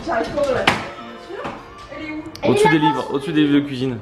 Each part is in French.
J'arrive pas de la Elle est où? Au-dessus des livres, au-dessus des livres de cuisine.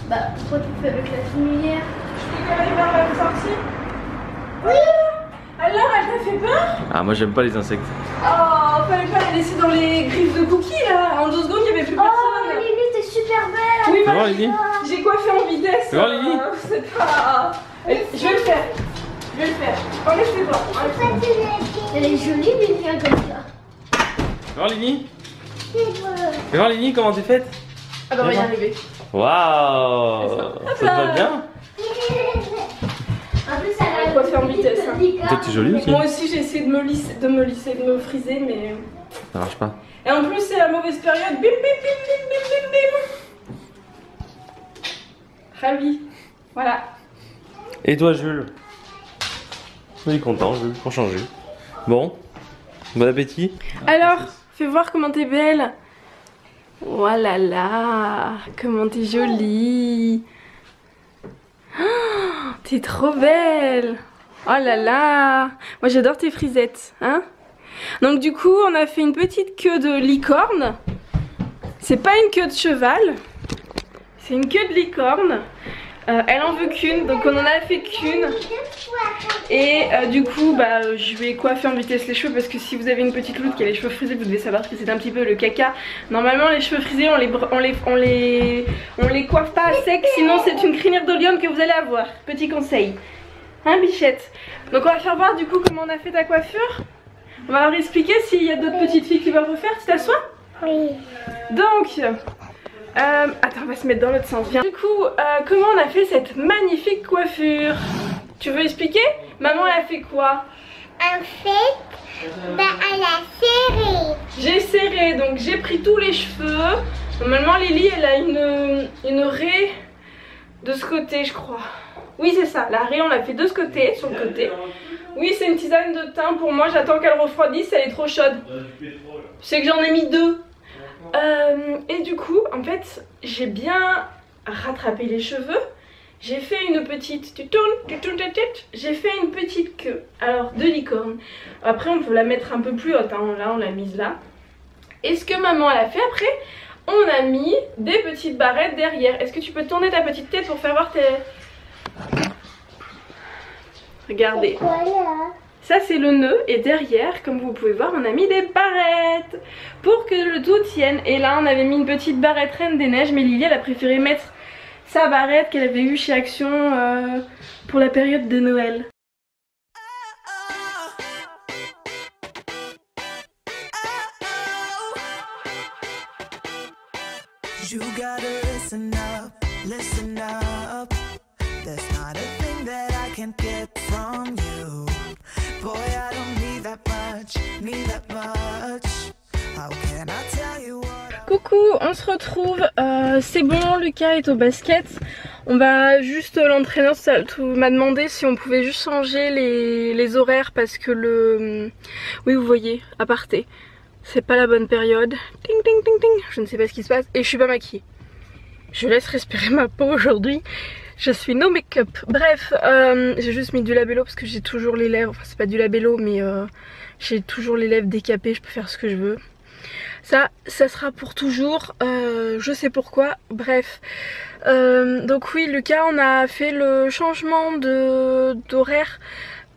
Bah, pourquoi tu fais avec la lumière? Tu peux aller vers la sortie? Oui. Alors, elle t'a fait peur? Ah, moi j'aime pas les insectes. Oh, fallait pas la laisser dans les griffes de Cookie là. En 2 secondes, il n'y avait plus personne. Oh, Lily, t'es super belle! Oui, Fais voir, moi, Lily. j'ai coiffé en vitesse. Fais voir, Lily. C'est pas. Je vais le faire. Je vais le faire. Enlève tes doigts. Elle est jolie, Lily, hein, comme ça. Fais voir Lily. Fais voir Lily comment t'es faite. Ah bah, on va y arriver. Waouh. Ça te va bien? En plus, elle a coiffée en vitesse, hein. Toi t'es jolie aussi. Moi aussi, j'ai essayé de me lisser, de me friser, mais. Ça marche pas. Et en plus, c'est la mauvaise période. Bim, bim, bim, bim, bim, bim, bim. Ravi. Voilà. Et toi Jules? Il est content Jules, pour changer. Bon, bon appétit. Alors, fais voir comment t'es belle. Oh là là, comment t'es jolie. Oh, t'es trop belle. Oh là là. Moi j'adore tes frisettes, hein. Donc du coup, on a fait une petite queue de licorne. C'est pas une queue de cheval, c'est une queue de licorne. Elle en veut qu'une, donc on en a fait qu'une. Et du coup, bah, je vais coiffer en vitesse les cheveux parce que si vous avez une petite loutre qui a les cheveux frisés, vous devez savoir que c'est un petit peu le caca. Normalement, les cheveux frisés, on les coiffe pas à sec, sinon c'est une crinière de lion que vous allez avoir. Petit conseil. Hein, bichette? Donc on va faire voir du coup comment on a fait ta coiffure. On va leur expliquer s'il y a d'autres petites filles qui veulent refaire. Tu t'assois? Oui. Donc, attends, on va se mettre dans l'autre sens. Viens. Du coup, comment on a fait cette magnifique coiffure? Tu veux expliquer? Maman, elle a fait quoi? En fait, bah, elle a serré. J'ai serré, donc j'ai pris tous les cheveux. Normalement, Lily, elle a une raie de ce côté, je crois. Oui, c'est ça. La raie, on l'a fait de ce côté, sur le côté. Oui, c'est une tisane de thym pour moi. J'attends qu'elle refroidisse, elle est trop chaude. C'est que j'en ai mis 2. Et du coup, en fait, j'ai bien rattrapé les cheveux. J'ai fait une petite, tu tournes ta tête. J'ai fait une petite queue, alors de licorne. Après, on peut la mettre un peu plus haute, hein. Là, on l'a mise là. Et ce que maman elle a fait après, on a mis des petites barrettes derrière. Est-ce que tu peux tourner ta petite tête pour faire voir tes... Regardez. Ça c'est le nœud et derrière, comme vous pouvez voir, on a mis des barrettes pour que le tout tienne. Et là on avait mis une petite barrette Reine des Neiges, mais Lily elle a préféré mettre sa barrette qu'elle avait eue chez Action pour la période de Noël. You gotta listen up. There's not a thing that I can't get from you. Boy, I don't need that much. How can I tell you what? Coucou, on se retrouve. C'est bon, Lucas est au basket. On va juste, l'entraîneur m'a demandé si on pouvait juste changer les horaires parce que le... Oui, vous voyez, aparté. C'est pas la bonne période. Ting ting ting ting. Je ne sais pas ce qui se passe et je suis pas maquillée. Je laisse respirer ma peau aujourd'hui. Je suis no make-up. Bref, j'ai juste mis du labello parce que j'ai toujours les lèvres. Enfin, c'est pas du labello, mais j'ai toujours les lèvres décapées. Je peux faire ce que je veux. Ça sera pour toujours. Je sais pourquoi. Bref. Donc oui, Lucas, on a fait le changement d'horaire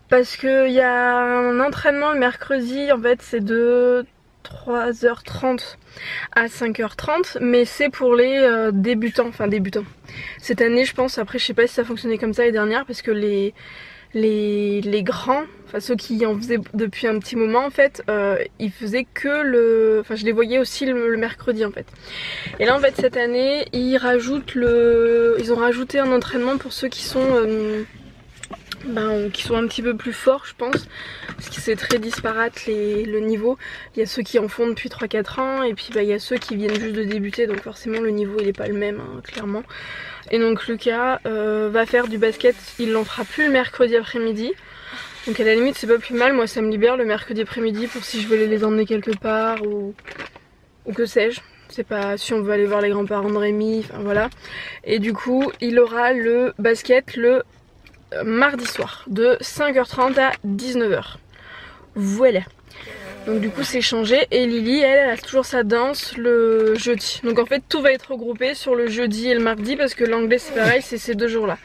parce qu'il y a un entraînement le mercredi. En fait, c'est de 3h30 à 5h30, mais c'est pour les débutants, enfin débutants. Cette année je pense, après je sais pas si ça fonctionnait comme ça les dernières, parce que les grands, enfin ceux qui en faisaient depuis un petit moment en fait, ils faisaient que le... Enfin je les voyais aussi le mercredi en fait. Et là en fait cette année, ils ont rajouté un entraînement pour ceux qui sont... qui sont un petit peu plus forts je pense, parce que c'est très disparate le niveau. Il y a ceux qui en font depuis 3-4 ans et puis il y a ceux qui viennent juste de débuter, donc forcément le niveau il est pas le même hein, clairement. Et donc Lucas va faire du basket, il l'en fera plus le mercredi après-midi, donc à la limite c'est pas plus mal. Moi ça me libère le mercredi après-midi pour si je veux les emmener quelque part ou que sais-je. C'est pas si on veut aller voir les grands-parents de Rémi, enfin voilà. Et du coup il aura le basket le mardi soir de 5h30 à 19h. Voilà. Donc du coup c'est changé et Lily elle a toujours sa danse le jeudi. Donc en fait tout va être regroupé sur le jeudi et le mardi parce que l'anglais c'est pareil, c'est ces 2 jours là.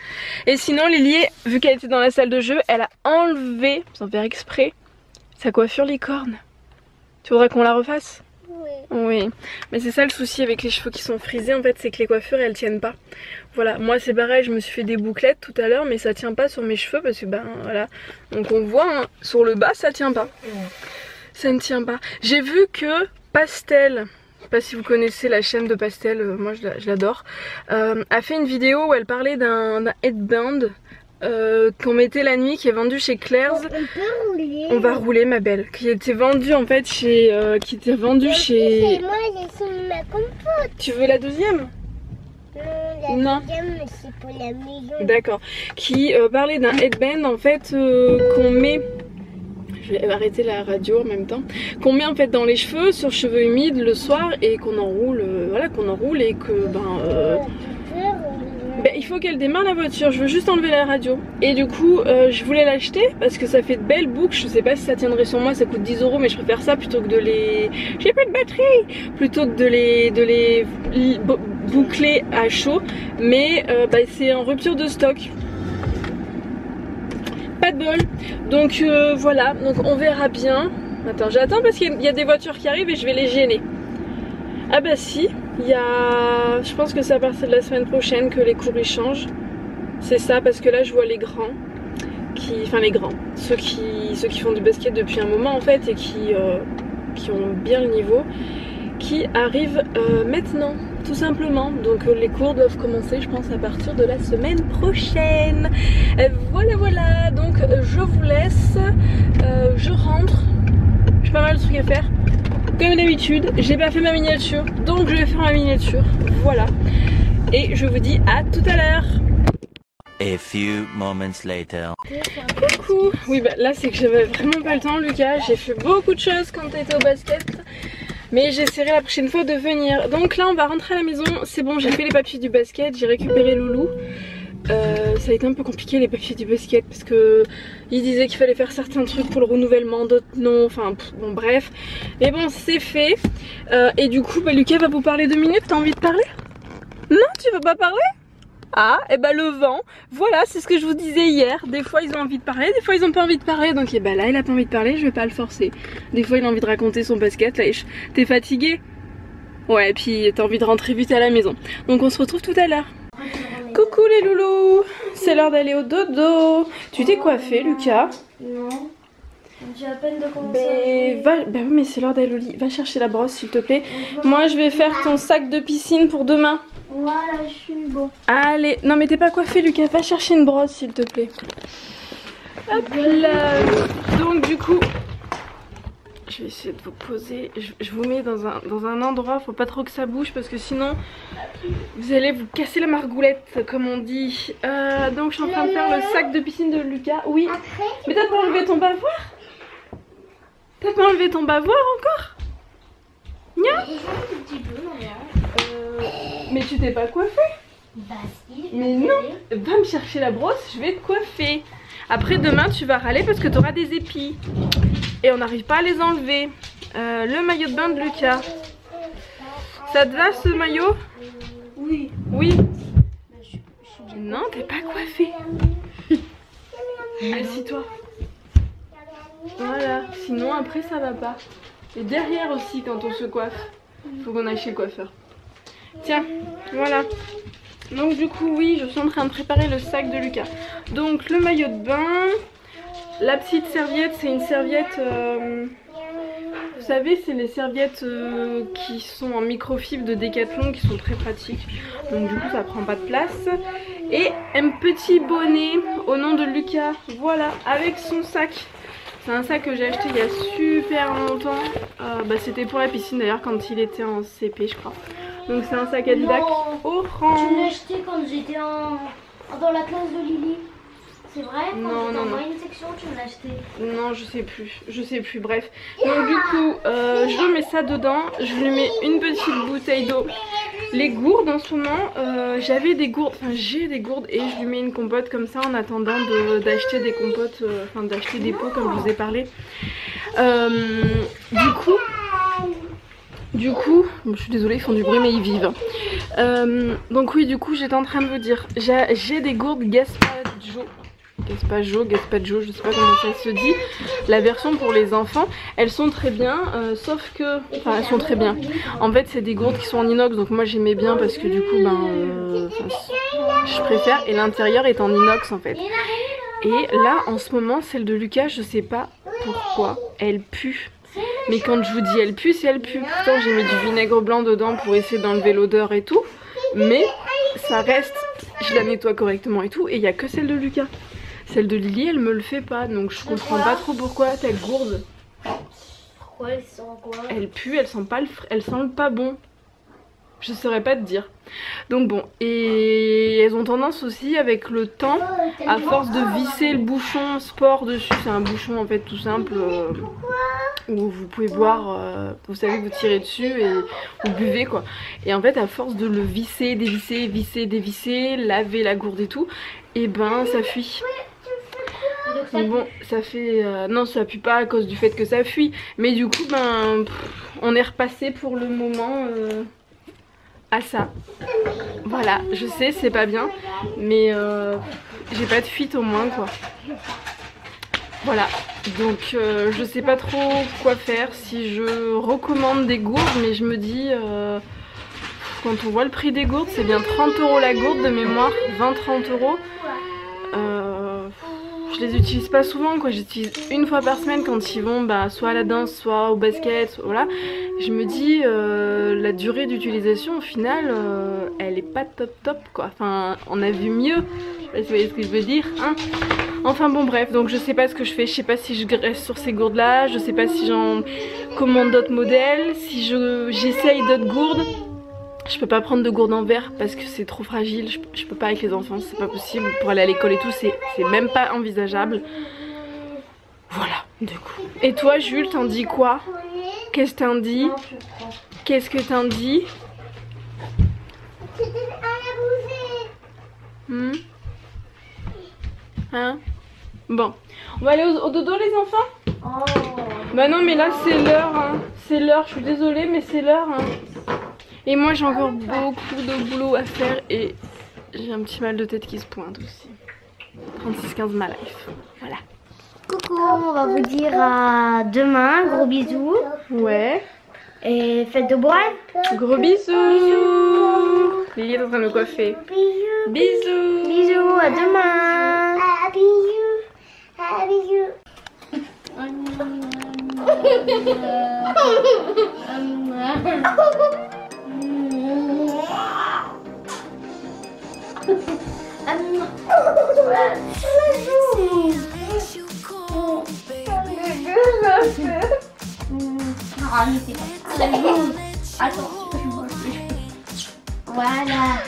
Et sinon Lily, vu qu'elle était dans la salle de jeu, elle a enlevé, sans faire exprès, sa coiffure licorne. Tu voudrais qu'on la refasse? Oui, mais c'est ça le souci avec les cheveux qui sont frisés en fait, c'est que les coiffures elles tiennent pas. Voilà, moi c'est pareil, je me suis fait des bouclettes tout à l'heure mais ça tient pas sur mes cheveux parce que ben voilà. Donc on voit hein, sur le bas ça tient pas. Ça ne tient pas. J'ai vu que Pastel, je sais pas si vous connaissez la chaîne de Pastel, moi je l'adore, a fait une vidéo où elle parlait d'un headband qu'on mettait la nuit, qui est vendu chez Claire's. On peut rouler. On va rouler ma belle. Qui était vendu en fait chez... qui était vendu chez... Moi j'ai ma compote. Tu veux la deuxième? Non, la deuxième c'est pour la maison. D'accord. Qui parlait d'un headband en fait qu'on met... Je vais arrêter la radio en même temps. Qu'on met en fait dans les cheveux, sur cheveux humides le soir et qu'on enroule, voilà, qu'on enroule et que il faut qu'elle démarre la voiture, je veux juste enlever la radio. Et du coup je voulais l'acheter parce que ça fait de belles boucles. Je sais pas si ça tiendrait sur moi, ça coûte 10 € mais je préfère ça plutôt que de les... J'ai plus de batterie. Plutôt que de les boucler à chaud. Mais c'est en rupture de stock. Pas de bol. Donc voilà, donc on verra bien. Attends, j'attends parce qu'il y a des voitures qui arrivent et je vais les gêner. Ah bah si, il y a... Je pense que c'est à partir de la semaine prochaine que les cours ils changent. C'est ça, parce que là je vois les grands enfin les grands, ceux qui font du basket depuis un moment en fait et qui ont bien le niveau, qui arrivent maintenant tout simplement. Donc les cours doivent commencer je pense à partir de la semaine prochaine. Voilà, donc je vous laisse, je rentre, j'ai pas mal de trucs à faire. Comme d'habitude, j'ai pas fait ma miniature, donc je vais faire ma miniature, voilà. Et je vous dis à tout à l'heure. A few moments later. Coucou. Oui bah là c'est que j'avais vraiment pas le temps Lucas, j'ai fait beaucoup de choses quand t'étais au basket. Mais j'essaierai la prochaine fois de venir. Donc là on va rentrer à la maison, c'est bon j'ai fait les papiers du basket, j'ai récupéré Loulou. Ça a été un peu compliqué les papiers du basket parce que il disait qu'il fallait faire certains trucs pour le renouvellement, d'autres non, enfin bon bref. Mais bon c'est fait. Et du coup Lucas va vous parler 2 minutes, t'as envie de parler? Non tu veux pas parler? Ah et le vent, voilà c'est ce que je vous disais hier. Des fois ils ont envie de parler, des fois ils ont pas envie de parler. Donc là il a pas envie de parler, je vais pas le forcer. Des fois il a envie de raconter son basket, là t'es fatigué? Ouais et puis t'as envie de rentrer vite à la maison. Donc on se retrouve tout à l'heure. Coucou les loulous, c'est l'heure d'aller au dodo. Tu t'es coiffé Lucas? Non, j'ai à peine de commencer. Mais c'est l'heure d'aller au lit, va chercher la brosse s'il te plaît. Moi je vais faire ton sac de piscine pour demain. Voilà, je suis bon. Allez, non mais t'es pas coiffé Lucas, va chercher une brosse s'il te plaît. Hop là. Donc du coup, je vais essayer de vous poser, je vous mets dans un endroit, faut pas trop que ça bouge parce que sinon vous allez vous casser la margoulette comme on dit. Donc je suis en train de faire le sac de piscine de Lucas. Oui, mais t'as pas enlevé ton bavoir? T'as pas enlevé ton bavoir encore? Nia? Mais tu t'es pas coiffé? Bah si. Mais non, va me chercher la brosse, je vais te coiffer. Après demain tu vas râler parce que tu auras des épis. Et on n'arrive pas à les enlever. Le maillot de bain de Lucas. Ça te va ce maillot? Oui. Oui. Non, t'es pas coiffé. Assis-toi. Voilà, sinon après ça va pas. Et derrière aussi quand on se coiffe, faut qu'on aille chez le coiffeur. Tiens, voilà. Donc du coup oui, je suis en train de préparer le sac de Lucas. Donc le maillot de bain, la petite serviette, c'est une serviette, vous savez c'est les serviettes qui sont en microfibre de Decathlon qui sont très pratiques. Donc du coup ça prend pas de place. Et un petit bonnet au nom de Lucas, voilà, avec son sac. C'est un sac que j'ai acheté il y a super longtemps. C'était pour la piscine d'ailleurs quand il était en CP je crois. Donc c'est un sac Adidas orange. Tu l'as acheté quand j'étais dans la classe de Lily. C'est vrai? Quand j'étais en moyenne section, tu me l'as acheté? Non, je sais plus, bref. Donc du coup, je remets ça dedans, je lui mets une petite bouteille d'eau Les gourdes en ce moment, j'avais des gourdes, enfin j'ai des gourdes et je lui mets une compote comme ça en attendant d'acheter des compotes, enfin d'acheter des pots comme je vous ai parlé. Du coup, je suis désolée, ils font du bruit mais ils vivent. Donc oui, du coup j'étais en train de vous dire, j'ai des gourdes Gaspacho, je sais pas comment ça se dit, la version pour les enfants. Elles sont très bien, sauf que, enfin elles sont très bien. En fait c'est des gourdes qui sont en inox, donc moi j'aimais bien parce que du coup je préfère, et l'intérieur est en inox en fait. Et là en ce moment celle de Lucas, je sais pas pourquoi, elle pue. Mais quand je vous dis elle pue, c'est elle pue. Pourtant j'ai mis du vinaigre blanc dedans pour essayer d'enlever l'odeur et tout, mais ça reste, je la nettoie correctement et tout, et il n'y a que celle de Lucas. Celle de Lily elle me le fait pas, donc je comprends pas trop pourquoi ta gourde. Pourquoi elle sent quoi? Elle pue, elle sent pas bon. Je saurais pas te dire. Donc bon, et elles ont tendance aussi avec le temps, à force de visser le bouchon sport dessus, c'est un bouchon en fait tout simple où vous pouvez boire, vous savez, vous tirez dessus et vous buvez quoi. Et en fait à force de le visser, dévisser, visser, dévisser, laver la gourde et tout, et ben ça fuit. Donc bon, ça fait... non, ça pue pas à cause du fait que ça fuit. Mais du coup, ben, on est repassé pour le moment à ça. Voilà, je sais, c'est pas bien. Mais j'ai pas de fuite au moins, quoi. Voilà, donc je sais pas trop quoi faire. Si je recommande des gourdes, mais je me dis... quand on voit le prix des gourdes, c'est bien 30 € la gourde de mémoire, 20-30 €. Je les utilise pas souvent quoi, j'utilise une fois par semaine quand ils vont soit à la danse, soit au basket, soit, voilà. Je me dis la durée d'utilisation au final elle est pas top quoi, enfin on a vu mieux, je sais pas si vous voyez ce que je veux dire hein. Enfin bon bref, donc je sais pas ce que je fais, je sais pas si je reste sur ces gourdes là, je sais pas si j'en commande d'autres modèles, si j'essaye d'autres gourdes. Je peux pas prendre de gourde en verre parce que c'est trop fragile, je peux pas avec les enfants, c'est pas possible, pour aller à l'école et tout c'est même pas envisageable. Voilà, du coup. Et toi Jules, t'en dis quoi? Qu'est-ce que t'en dis? Qu'est-ce que t'en dis? Hein? Bon, on va aller au dodo les enfants? Bah non mais là c'est l'heure hein. C'est l'heure, je suis désolée mais c'est l'heure hein. Et moi j'ai encore beaucoup de boulot à faire et j'ai un petit mal de tête qui se pointe aussi. 36-15 ma life. Voilà. Coucou, on va vous dire à demain, gros bisous. Ouais. Et faites de boire. Gros bisous. Lily est en train de me coiffer. Bisous. Bisous. Bisous, à demain. Bisous. Ah, mais c'est pas ça. Attends, voilà.